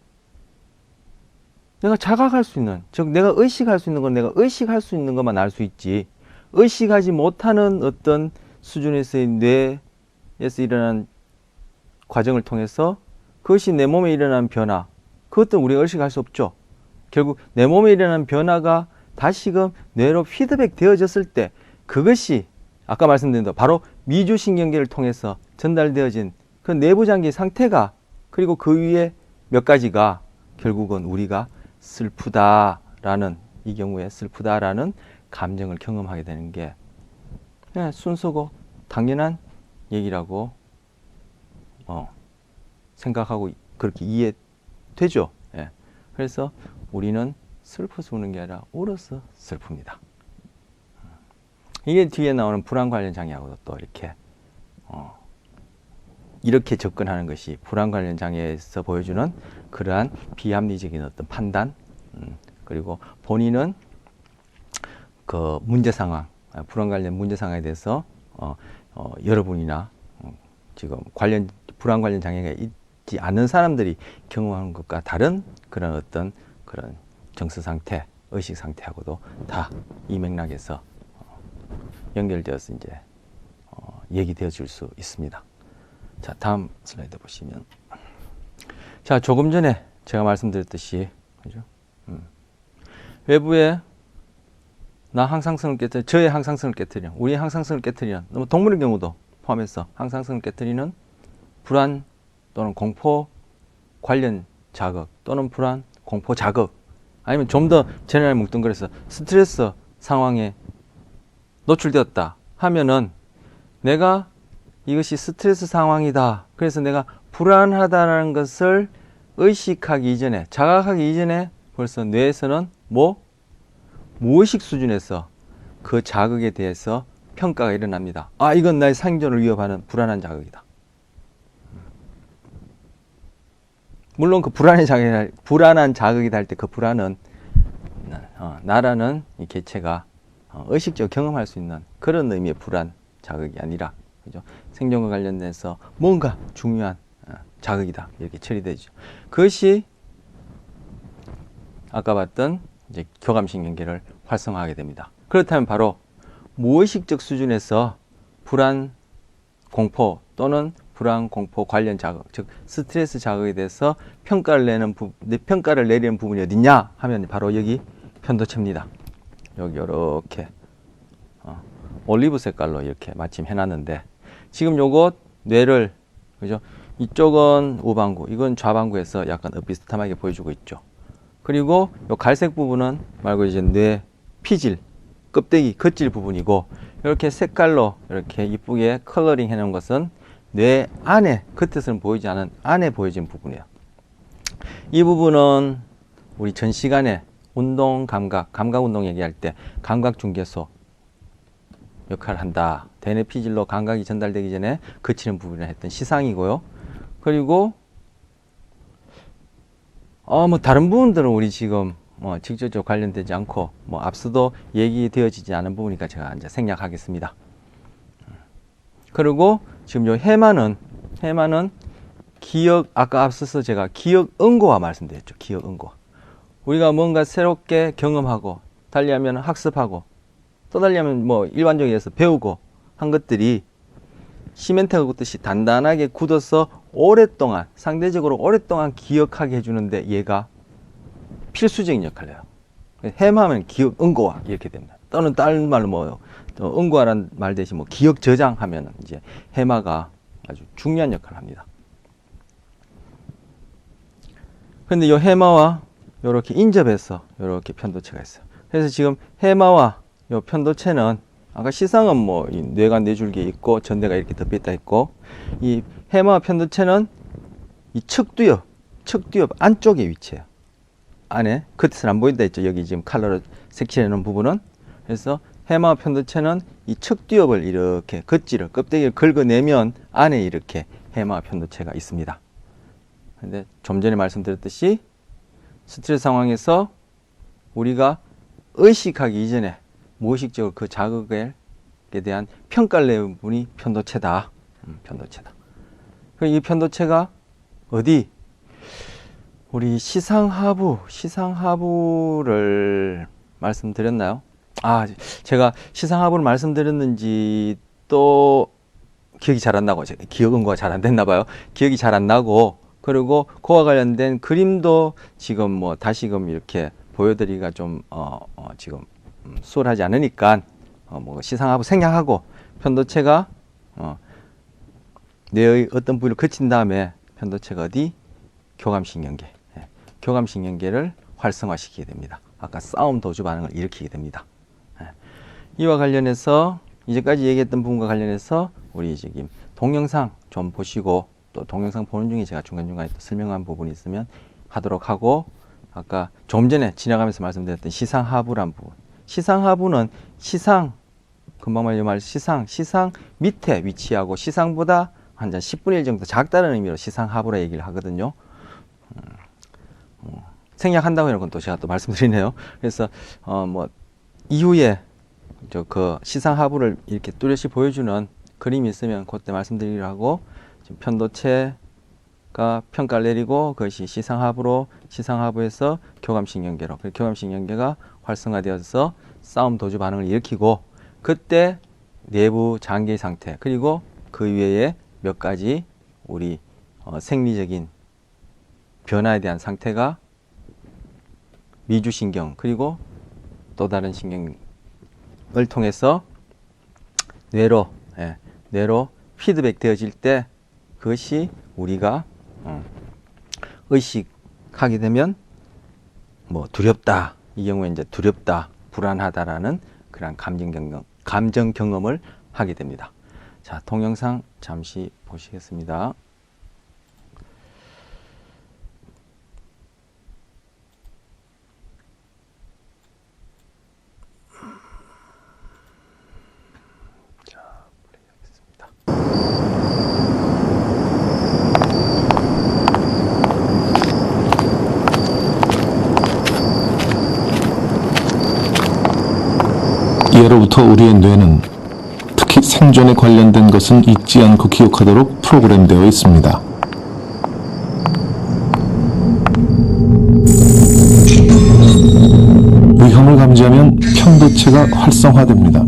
내가 자각할 수 있는, 즉 내가 의식할 수 있는 건 내가 의식할 수 있는 것만 알 수 있지, 의식하지 못하는 어떤 수준에서의 뇌에서 일어난 과정을 통해서 그것이 내 몸에 일어난 변화, 그것도 우리가 의식할 수 없죠. 결국 내 몸에 일어난 변화가 다시금 뇌로 피드백 되어졌을 때, 그것이 아까 말씀드린 대로 바로 미주신경계를 통해서 전달되어진 그 내부장기 상태가, 그리고 그 위에 몇 가지가 결국은 우리가 슬프다라는, 이 경우에 슬프다라는 감정을 경험하게 되는 게 그냥 순수고 당연한 얘기라고 생각하고 그렇게 이해되죠. 예. 그래서 우리는 슬퍼서 우는 게 아니라 울어서 슬픕니다. 이게 뒤에 나오는 불안 관련 장애하고도 또 이렇게 접근하는 것이 불안 관련 장애에서 보여주는 그러한 비합리적인 어떤 판단, 그리고 본인은 그 문제 상황, 불안 관련 문제 상황에 대해서 여러분이나 지금 불안 관련 장애가 있지 않은 사람들이 경험하는 것과 다른 그런 어떤 그런 정서 상태, 의식 상태하고도 다 이 맥락에서 연결되어서 이제 얘기되어 줄 수 있습니다. 자, 다음 슬라이드 보시면, 자, 조금 전에 제가 말씀드렸듯이, 그죠? 외부에 저의 항상성을 깨뜨리는, 우리의 항상성을 깨뜨리는, 동물의 경우도 포함해서 항상성을 깨뜨리는 불안 또는 공포 관련 자극, 또는 불안, 공포 자극, 아니면 좀 더 제너럴 뭉뚱그려서 스트레스 상황에 노출되었다 하면은, 내가 이것이 스트레스 상황이다, 그래서 내가 불안하다는 것을 의식하기 이전에, 자각하기 이전에 벌써 뇌에서는 무의식 수준에서 그 자극에 대해서 평가가 일어납니다. 아, 이건 나의 생존을 위협하는 불안한 자극이다. 물론 그 불안한 자극이다 할 때 그 불안은 나라는 이 개체가 의식적으로 경험할 수 있는 그런 의미의 불안 자극이 아니라, 그죠? 생존과 관련돼서 뭔가 중요한 자극이다, 이렇게 처리되죠. 그것이 아까 봤던 이제 교감신경계를 활성화하게 됩니다. 그렇다면 바로 무의식적 수준에서 불안, 공포 또는 불안, 공포 관련 자극, 즉 스트레스 자극에 대해서 평가를 내리는 부분이 어디냐 하면 바로 여기 편도체입니다. 여기 이렇게 올리브 색깔로 이렇게 마침 해놨는데, 지금 요것 뇌를, 그죠? 이쪽은 우방구, 이건 좌방구에서 약간 비슷하게 보여주고 있죠. 그리고 요 갈색 부분은 말고 이제 뇌 피질, 껍데기, 겉질 부분이고, 이렇게 색깔로 이렇게 이쁘게 컬러링 해놓은 것은 뇌 안에, 겉에서는 보이지 않은 안에 보여진 부분이에요. 이 부분은 우리 전 시간에 운동 감각 운동 얘기할 때 감각 중개소 역할을 한다. 대뇌 피질로 감각이 전달되기 전에 거치는 부분을 했던 시상이고요. 그리고 뭐 다른 부분들은 우리 지금 직접적으로 관련되지 않고 앞서도 얘기되어지지 않은 부분이니까 제가 이제 생략하겠습니다. 그리고 지금 요 해마는 기억, 아까 앞서서 제가 기억 응고와 말씀드렸죠. 기억 응고. 우리가 뭔가 새롭게 경험하고, 달리하면 학습하고, 또 달리하면 일반적으로 해서 배우고 한 것들이 시멘트가 굳듯이 단단하게 굳어서 오랫동안, 상대적으로 오랫동안 기억하게 해주는데 얘가 필수적인 역할을 해요. 해마하면 기억 응고화 이렇게 됩니다. 또는 다른 말로 응고화란 말 대신 기억 저장하면 이제 해마가 아주 중요한 역할을 합니다. 그런데 이 해마와 이렇게 인접해서 이렇게 편도체가 있어요. 그래서 지금 해마와 이 편도체는 아까 시상은 이 뇌가 뇌줄기에 있고 전대가 이렇게 덮여 있다 있고, 이 해마와 편도체는 이 척두엽 안쪽에 위치해요. 안에 겉에서는 안 보인다 했죠. 여기 지금 칼라로 색칠해 놓은 부분은. 그래서 해마와 편도체는 이 척두엽을 이렇게 껍데기를 긁어내면 안에 이렇게 해마와 편도체가 있습니다. 근데 좀 전에 말씀드렸듯이 스트레스 상황에서 우리가 의식하기 이전에 무의식적으로 그 자극에 대한 평가를 내는 분이 편도체다. 편도체다. 이 편도체가 어디? 우리 시상하부를 말씀드렸나요? 제가 시상하부를 말씀드렸는지 또 기억이 잘 안 나고, 기억 응고가 잘 안 됐나 봐요. 기억이 잘 안 나고, 그리고 그와 관련된 그림도 지금 다시금 이렇게 보여드리기가 좀 지금 수월하지 않으니까 시상하부 생략하고, 편도체가 뇌의 어떤 부위를 거친 다음에 편도체가 어디? 교감신경계. 교감신경계를 활성화시키게 됩니다. 아까 싸움 도주 반응을 일으키게 됩니다. 이와 관련해서 이제까지 얘기했던 부분과 관련해서 우리 지금 동영상 좀 보시고, 또 동영상 보는 중에 제가 중간중간에 또 설명한 부분이 있으면 하도록 하고, 아까 좀 전에 지나가면서 말씀드렸던 시상하부란 부분. 시상하부는 금방 말한 시상 밑에 위치하고 시상보다 한 10분의 1 정도 작다는 의미로 시상하부라 얘기를 하거든요. 생략한다고 하는 건 또 제가 또 말씀드리네요. 그래서 이후에 그 시상하부를 이렇게 뚜렷이 보여주는 그림이 있으면 그때 말씀드리기로 하고, 지금 편도체가 평가를 내리고 그것이 시상하부에서 교감신경계로, 교감신경계가 활성화되어서 싸움 도주 반응을 일으키고, 그때 내부 장기 상태, 그리고 그 외에 몇 가지 우리 생리적인 변화에 대한 상태가 미주신경, 그리고 또 다른 신경을 통해서 뇌로 피드백 되어질 때, 그것이 우리가 의식하게 되면 두렵다, 이 경우에 이제 두렵다, 불안하다라는 그런 감정 경험을 하게 됩니다. 자, 동영상 잠시 보시겠습니다. 예로부터 우리의 뇌는 특히 생존에 관련된 것은 잊지 않고 기억하도록 프로그램되어 있습니다. 위험을 감지하면 편도체가 활성화됩니다.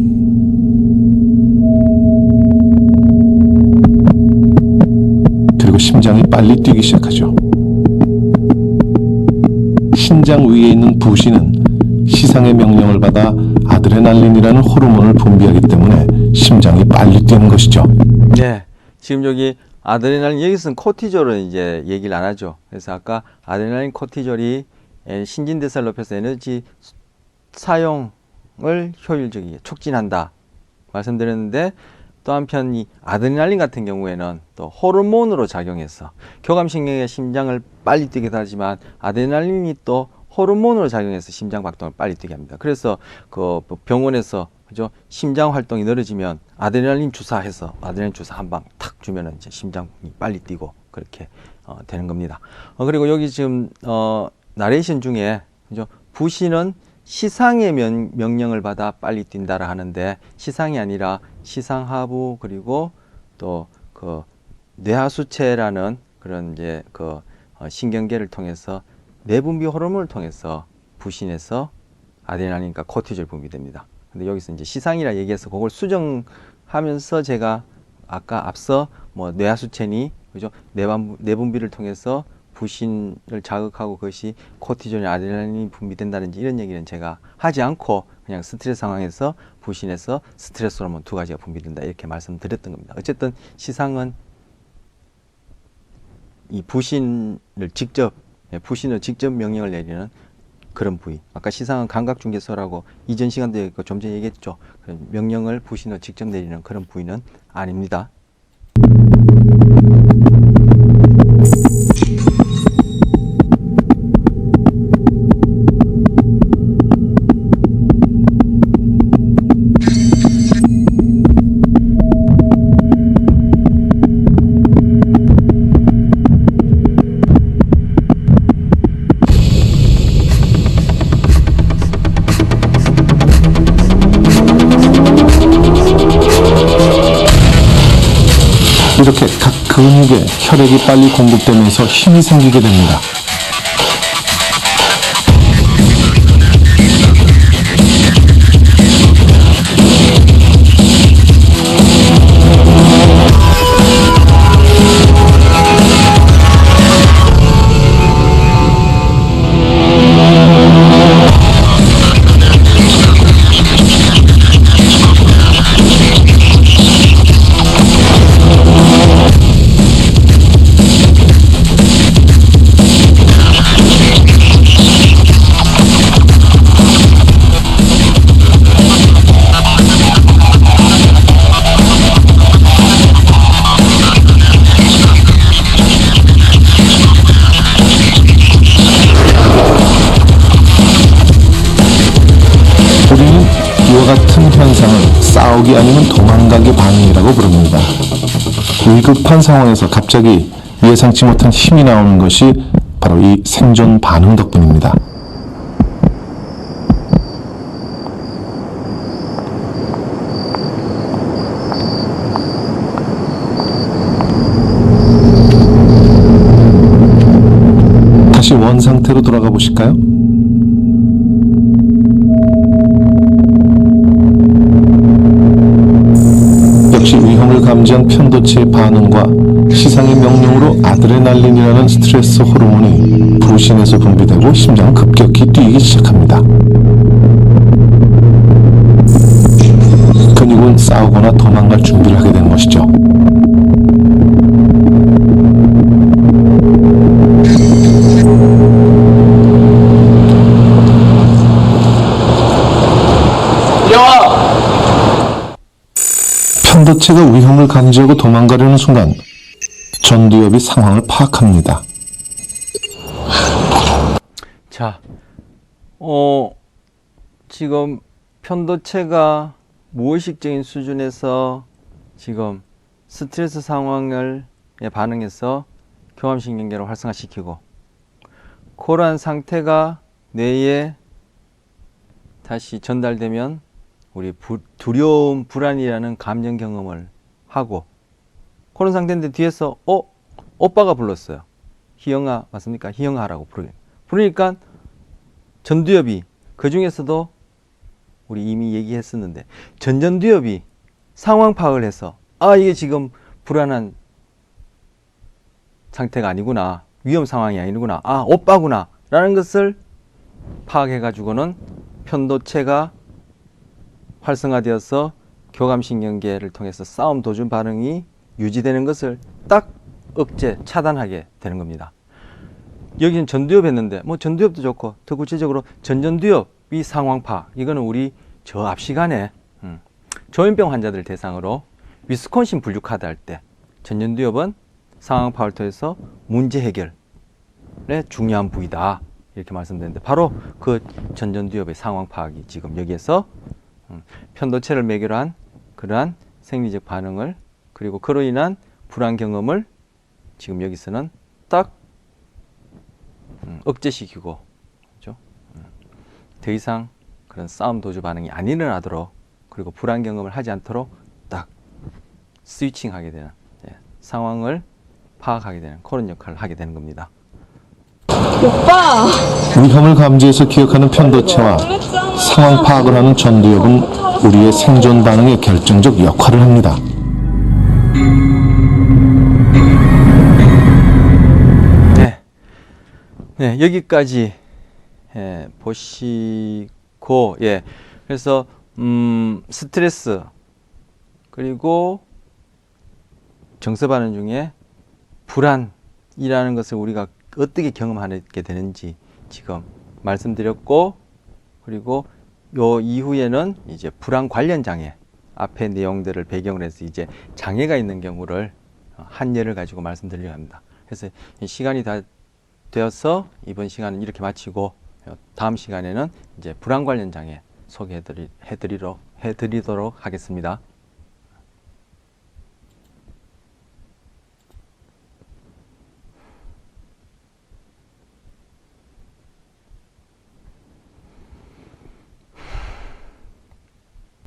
그리고 심장이 빨리 뛰기 시작하죠. 신장 위에 있는 부시는 시상의 명령을 받아 아드레날린이라는 호르몬을 분비하기 때문에 심장이 빨리 뛰는 것이죠. 네, 지금 여기 아드레날린, 여기서는 코티졸은 이제 얘기를 안 하죠. 그래서 아까 아드레날린, 코티졸이 신진대사를 높여서 에너지 사용을 효율적이게 촉진한다 말씀드렸는데, 또 한편 이 아드레날린 같은 경우에는 또 호르몬으로 작용해서 교감신경의 심장을 빨리 뛰게 하지만, 아드레날린이 또 호르몬으로 작용해서 심장 박동을 빨리 뛰게 합니다. 그래서 그 병원에서 그죠, 심장 활동이 늘어지면 아드레날린 주사 한 방 탁 주면은 이제 심장이 빨리 뛰고, 그렇게 되는 겁니다. 그리고 여기 지금 나레이션 중에 그죠? 부신은 시상의 명령을 받아 빨리 뛴다라 하는데 시상이 아니라 시상하부 그리고 또 그 뇌하수체라는 그런 이제 그 신경계를 통해서 내분비 호르몬을 통해서 부신에서 아드레날린과 코티졸이 분비됩니다. 근데 여기서 이제 시상이라 얘기해서 그걸 수정하면서 제가 아까 앞서 뭐 뇌하수체니 그죠? 내분비를 통해서 부신을 자극하고 그것이 코티졸이 아드레날린이 분비된다든지 이런 얘기는 제가 하지 않고 그냥 스트레스 상황에서 부신에서 스트레스 호르몬 두 가지가 분비된다 이렇게 말씀드렸던 겁니다. 어쨌든 시상은 이 부신을 직접 명령을 내리는 그런 부위. 아까 시상은 감각중개소라고 이전 시간도 좀 전에 얘기했죠. 명령을 부신으로 직접 내리는 그런 부위는 아닙니다. 이렇게 각 근육에 혈액이 빨리 공급되면서 힘이 생기게 됩니다. 우리는 이와 같은 현상을 싸우기 아니면 도망가기 반응이라고 부릅니다. 위급한 상황에서 갑자기 예상치 못한 힘이 나오는 것이 바로 이 생존 반응 덕분입니다. 다시 원 상태로 돌아가 보실까요? 역시 위험을 감지한 편도체의 반응과 시상의 명령으로 아드레날린이라는 스트레스 호르몬이 부신에서 분비되고 심장은 급격히 뛰기 시작합니다. 근육은 싸우거나 도망갈 준비를 하게 되는 것이죠. 편도체가 위험을 감지하고 도망가려는 순간 전두엽이 상황을 파악합니다. 자, 지금 편도체가 무의식적인 수준에서 지금 스트레스 상황에 반응해서 교감신경계를 활성화시키고 그러한 상태가 뇌에 다시 전달되면 우리 두려움, 불안이라는 감정 경험을 하고 그런 상태인데 뒤에서 오빠가 불렀어요. 희영아 맞습니까? 희영아라고 부르니까 전두엽이 그 중에서도 우리 이미 얘기했었는데 전전두엽이 상황 파악을 해서 이게 지금 불안한 상태가 아니구나, 위험 상황이 아니구나, 오빠구나 라는 것을 파악해 가지고는 편도체가 활성화되어서 교감신경계를 통해서 싸움 도중 반응이 유지되는 것을 딱 차단하게 되는 겁니다. 여기는 전두엽 했는데 뭐 전두엽도 좋고 더 구체적으로 전전두엽이 상황 파악, 이거는 우리 저 앞 시간에 조현병 환자들 대상으로 위스콘신 분류카드 할 때 전전두엽은 상황 파악을 통해서 문제 해결에 중요한 부위다 이렇게 말씀드렸는데 바로 그 전전두엽의 상황 파악이 지금 여기에서 편도체를 매개로 한 그러한 생리적 반응을 그리고 그로 인한 불안 경험을 지금 여기서는 딱 억제시키고, 그죠? 더 이상 그런 싸움 도주 반응이 안 일어나도록, 그리고 불안 경험을 하지 않도록 딱 스위칭하게 되는, 상황을 파악하게 되는 그런 역할을 하게 되는 겁니다. 오빠! 위험을 감지해서 기억하는 편도체와 상황 파악을 하는 전두엽은 우리의 생존 반응에 결정적 역할을 합니다. 네, 여기까지 보시고, 그래서 스트레스 그리고 정서 반응 중에 불안이라는 것을 우리가 어떻게 경험하게 되는지 지금 말씀드렸고, 그리고 요 이후에는 이제 불안 관련 장애, 앞의 내용들을 배경으로 해서 이제 장애가 있는 경우를 한 예를 가지고 말씀드리려 합니다. 그래서 시간이 다 되어서 이번 시간은 이렇게 마치고, 다음 시간에는 이제 불안 관련 장애 소개해 드리도록 하겠습니다.